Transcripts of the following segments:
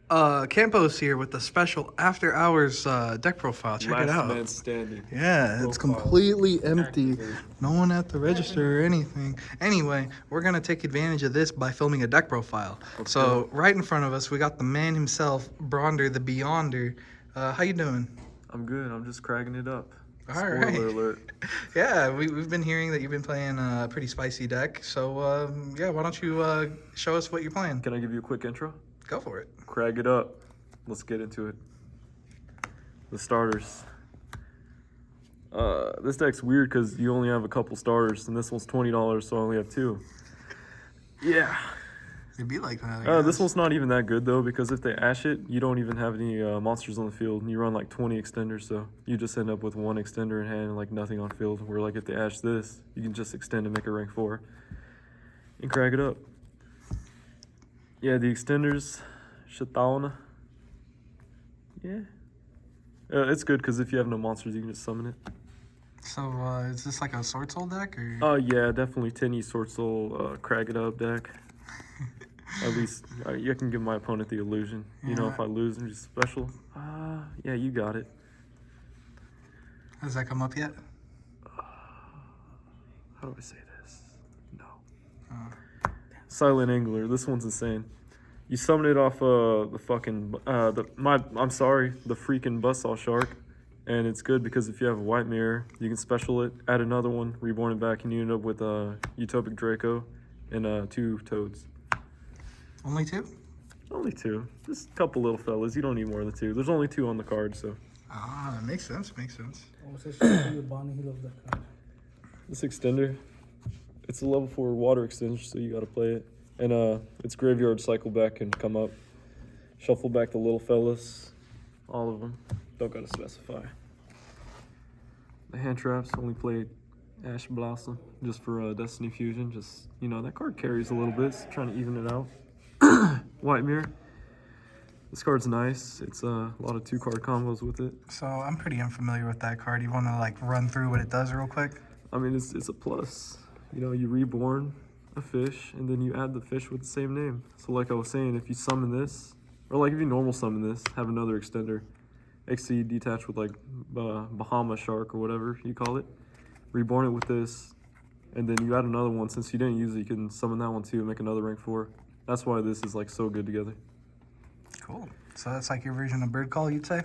Campos here with the special after hours deck profile. Check it Last out. man standing. Yeah, it's Profile. completely empty. No one at the register or anything. Anyway, we're gonna take advantage of this by filming a deck profile. So right in front of us, we got the man himself, Bronder, the Beyonder. How you doing? I'm good. I'm just cracking it up. All Spoiler right. alert. Yeah, we've been hearing that you've been playing a pretty spicy deck. So yeah, why don't you show us what you're playing? Can I give you a quick intro? Go for it. Crag it up. Let's get into it. The starters. This deck's weird because you only have a couple starters, and this one's $20, so I only have 2. Yeah. It'd be like that. This one's not even that good though, because if they ash it, you don't even have any monsters on the field, and you run like 20 extenders, so you just end up with 1 extender in hand and like nothing on field. Where like if they ash this, you can just extend and make a rank 4 and crack it up. Yeah, the extenders, Shatauna. Yeah, it's good because if you have no monsters, you can just summon it. So is this like a Sword Soul deck or? Oh yeah, definitely 10E Sword Soul, crack it up deck. At least you can give my opponent the illusion. You know, if I lose and just special. Yeah, you got it. Has that come up yet? How do I say this? No. Silent Angler. This one's insane. You summon it off the fucking the freaking Buzzsaw Shark, and it's good because if you have a white mirror, you can special it, add another one, reborn it back, and you end up with a Utopic Draco and 2 Toads. Only 2? Only 2. Just a couple little fellas. You don't need more than 2. There's only 2 on the card, so. Ah, makes sense. Makes sense. Bonnie, he loves that card. This extender, it's a level 4 water extender, so you gotta play it. And it's graveyard cycle back and come up. Shuffle back the little fellas. All of them. Don't gotta specify. The hand traps only played Ash Blossom just for Destiny Fusion. Just, you know, that card carries a little bit, so trying to even it out. White Mirror. This card's nice. It's a lot of 2-card combos with it. So I'm pretty unfamiliar with that card. You want to like run through what it does real quick? I mean, it's a plus. You know, you reborn a fish, and then you add the fish with the same name. So like I was saying, if you summon this, or like if you normal summon this, have another extender, XC detached with like Bahama Shark or whatever you call it, reborn it with this, and then you add another one. Since you didn't use it, you can summon that one too and make another rank 4. That's why this is like so good together. Cool. So that's like your version of Bird Call, you'd say?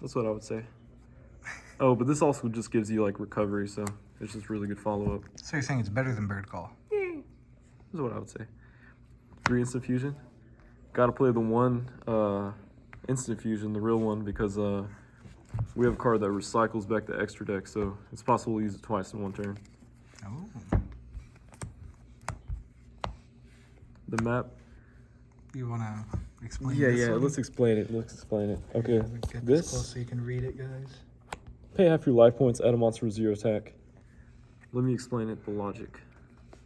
That's what I would say. Oh, but this also just gives you like recovery, so it's just really good follow-up. So you're saying it's better than Bird Call? That's what I would say. 3 instant fusion. Gotta play the 1 instant fusion, the real one, because we have a card that recycles back the extra deck, so it's possible to use it twice in 1 turn. Oh. The map. You want to explain Yeah, this one? let's explain it. Okay, Get this close so you can read it, guys. Pay half your life points, add a monster with 0 attack. Let me explain it, the logic.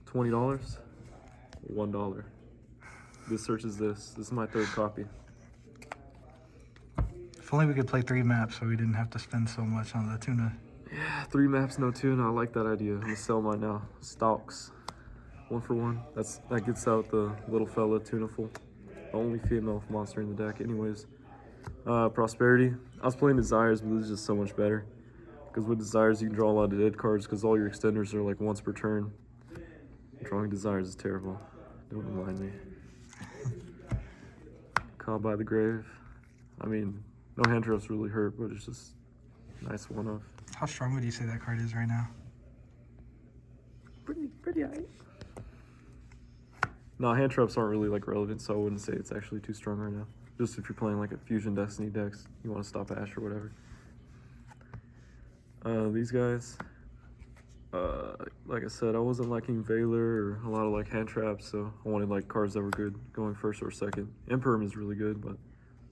$20, $1. This searches this. This is my 3rd copy. If only we could play 3 maps so we didn't have to spend so much on the tuna. Yeah, 3 maps, no tuna. I like that idea. I'm gonna sell mine now. Stalks. 1 for 1. That gets out the little fella, Tunaful. The only female monster in the deck anyways. Prosperity. I was playing Desires, but this is just so much better. Because with Desires, you can draw a lot of dead cards because all your extenders are like once per turn. Drawing Desires is terrible. Don't mind me. Caught by the Grave. I mean, no hand traps really hurt, but it's just nice one-off. How strong would you say that card is right now? Pretty high. No, hand traps aren't really like relevant, so I wouldn't say it's actually too strong right now. Just if you're playing like a Fusion Destiny decks, you want to stop Ash or whatever. These guys, like I said, I wasn't liking Valor or a lot of like hand traps, so I wanted like cards that were good going 1st or 2nd. Imperm is really good, but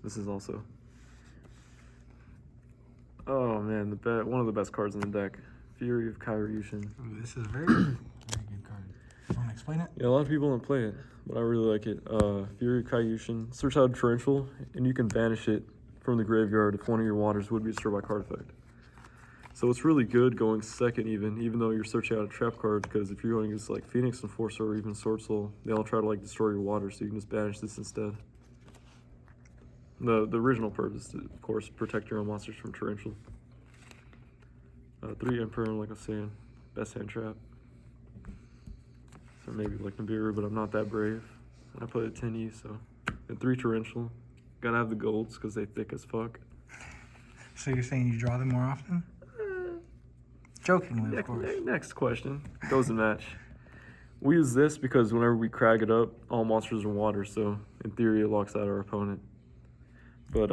this is also. Oh man, one of the best cards in the deck, Fury of Kyryushin. Ooh, this is very, very good card. You want to explain it? Yeah, a lot of people don't play it, but I really like it. Fury of Kyryushin. Search out a Torrential, and you can banish it from the graveyard if one of your waters would be destroyed by card effect. So it's really good going 2nd even though you're searching out a trap card, because if you're going against like Phoenix Enforcer or even Sword Soul, they all try to like destroy your water, so you can just banish this instead. The original purpose, is, of course, protect your own monsters from torrential. 3 Imperm, like I was saying, best hand trap. So maybe like Nibiru, but I'm not that brave. And I put a 10E, so. And 3 torrential. Gotta have the golds, because they thick as fuck. So you're saying you draw them more often? Jokingly, of course. Next question. Doesn't match. We use this because whenever we crag it up, all monsters are water, so in theory it locks out our opponent. But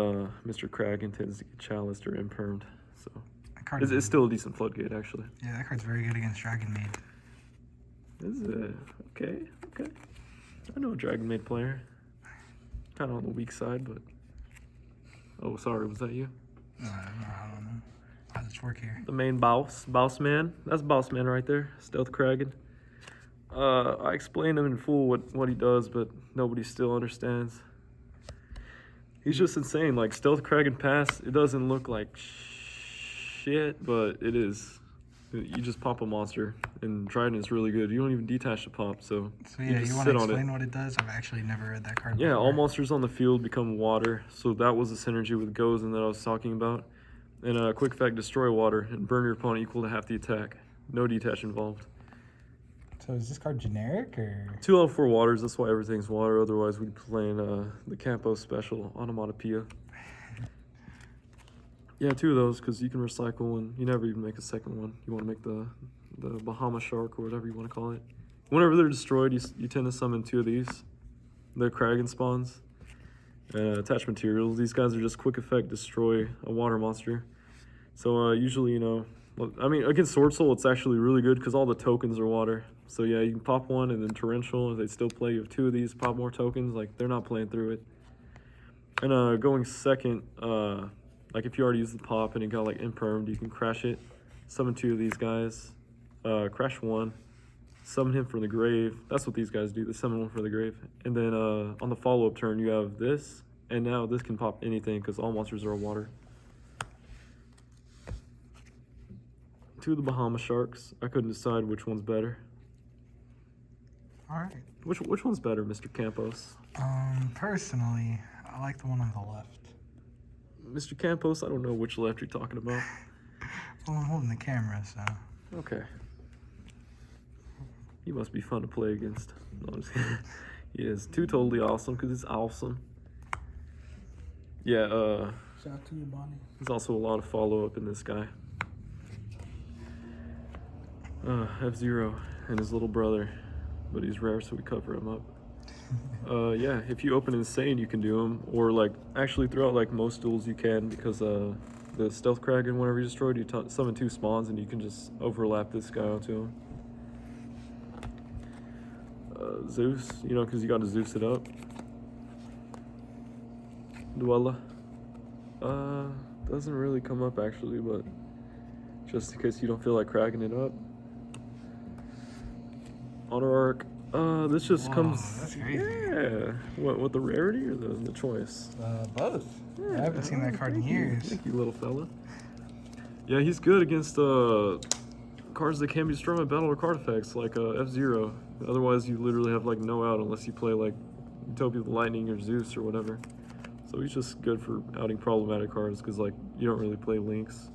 Mr. Kragen tends to get chaliced or impermed, so it's still a decent floodgate, actually. Yeah, that card's very good against Dragon Maid. Is it? Okay. I know a Dragon Maid player. Kind of on the weak side, but... Oh, sorry, was that you? No, I don't know. How does this work here? The main boss man. That's boss man right there, Stealth Kragen. I explained him in full what he does, but nobody still understands. He's just insane. Like Stealth Kragen Pass, it doesn't look like shit, but it is. You just pop a monster, and Trident is really good. You don't even detach the pop, so yeah, just you want to sit on explain what it does? I've actually never read that card Yeah, before. all monsters on the field become water, so that was the synergy with Gozen that I was talking about. And quick effect, destroy water, and burn your opponent equal to half the attack. No detach involved. So is this card generic, or? 2 level 4 waters, that's why everything's water, otherwise we'd be playing the Campos special, Onomatopoeia. Yeah, 2 of those, because you can recycle and you never even make a second one. You want to make the Bahama Shark or whatever you want to call it. Whenever they're destroyed, you tend to summon 2 of these. The Kragen spawns. Attach materials. These guys are just quick effect, destroy a water monster. So usually, you know, I mean, against Sword Soul, it's actually really good because all the tokens are water. So yeah, you can pop one and then Torrential, if they still play, you have 2 of these, pop more tokens, like they're not playing through it. And going second, like if you already used the pop and it got like impermed, you can crash it, summon 2 of these guys, crash 1, summon him from the grave. That's what these guys do, they summon 1 from the grave. And then on the follow-up turn, you have this, and now this can pop anything because all monsters are water. 2 of the Bahama Sharks. I couldn't decide which one's better. All right. Which one's better, Mr. Campos? Personally, I like the one on the left. Mr. Campos, I don't know which left you're talking about. Well, I'm holding the camera, so. Okay. He must be fun to play against. No, I'm just kidding. He is. 2 totally awesome because it's awesome. Yeah, Shout out to you, Bonnie. there's also a lot of follow-up in this guy. F-Zero and his little brother, but he's rare, so we cover him up. Yeah, if you open Insane, you can do him, or like actually throughout like most duels you can, because the Stealth Kragen, whenever you destroyed, you summon 2 spawns and you can just overlap this guy onto him. Zeus, you know, because you got to Zeus it up. Duella. Doesn't really come up actually, but just in case you don't feel like cracking it up. Honor Arc. This just comes. That's crazy. Yeah. What the rarity or the choice? Both. Yeah, I haven't seen that card in years. Thank you, little fella. Yeah, he's good against cards that can be destroyed by battle or card effects, like F-Zero. Otherwise, you literally have like no out unless you play like Utopia the Lightning or Zeus or whatever. So he's just good for outing problematic cards because like you don't really play Lynx.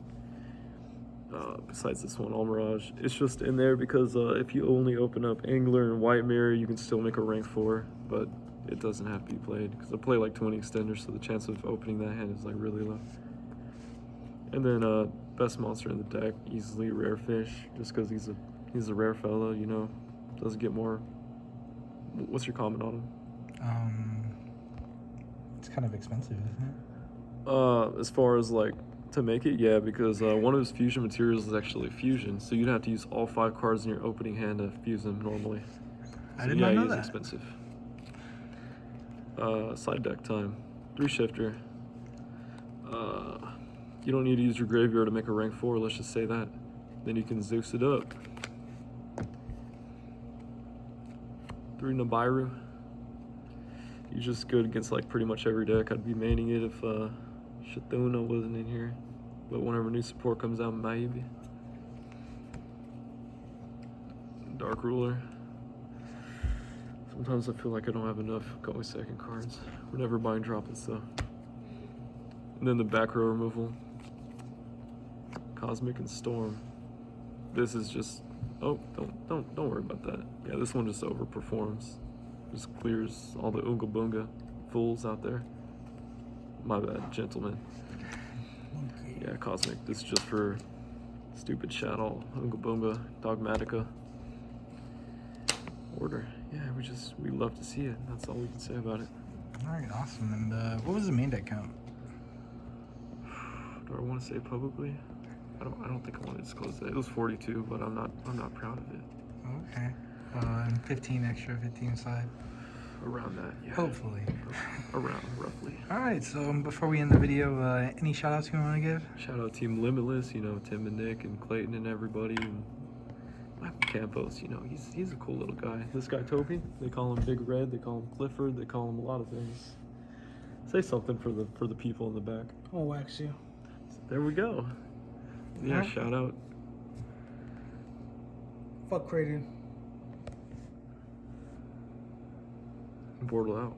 Besides this one, All Mirage. It's just in there because if you only open up Angler and White Mirror, you can still make a rank 4, but it doesn't have to be played because I play like 20 extenders, so the chance of opening that hand is like really low. And then best monster in the deck, easily Rare Fish, just because he's a rare fella, you know, doesn't get more. What's your comment on him? It's kind of expensive, isn't it? As far as like to make it, yeah, because one of his fusion materials is actually fusion, so you'd have to use all 5 cards in your opening hand to fuse them normally. I did not know that. He's expensive. Side deck time. 3 shifter. You don't need to use your graveyard to make a rank 4, let's just say that. Then you can Zeus it up. 3 Nibiru. He's just good against like pretty much every deck. I'd be maining it if Shithuna wasn't in here. But whenever new support comes out, maybe. Dark Ruler. Sometimes I feel like I don't have enough going second cards. We're never buying droplets though. And then the back row removal. Cosmic and Storm. This is just, oh, don't worry about that. Yeah, this one just overperforms. Just clears all the Oonga Boonga fools out there. My bad, gentlemen. Yeah, Cosmic. This is just for stupid Shadow, Oonga Boonga, Dogmatica. Order. Yeah, we love to see it. That's all we can say about it. All right, awesome. And what was the main deck count? Do I want to say it publicly? I don't think I want to disclose that. It was 42, but I'm not proud of it. Okay. And 15 extra, 15 side. Around that, yeah. Hopefully. Around, roughly. All right, so before we end the video, any shout outs you want to give? Shout out Team Limitless, you know, Tim and Nick and Clayton and everybody. And Michael Campos, you know, he's a cool little guy. This guy, Toby, they call him Big Red, they call him Clifford, they call him a lot of things. Say something for the people in the back. I'll wax you. There we go. Yeah, Alright. shout out. Fuck Kragen. BORTLE out.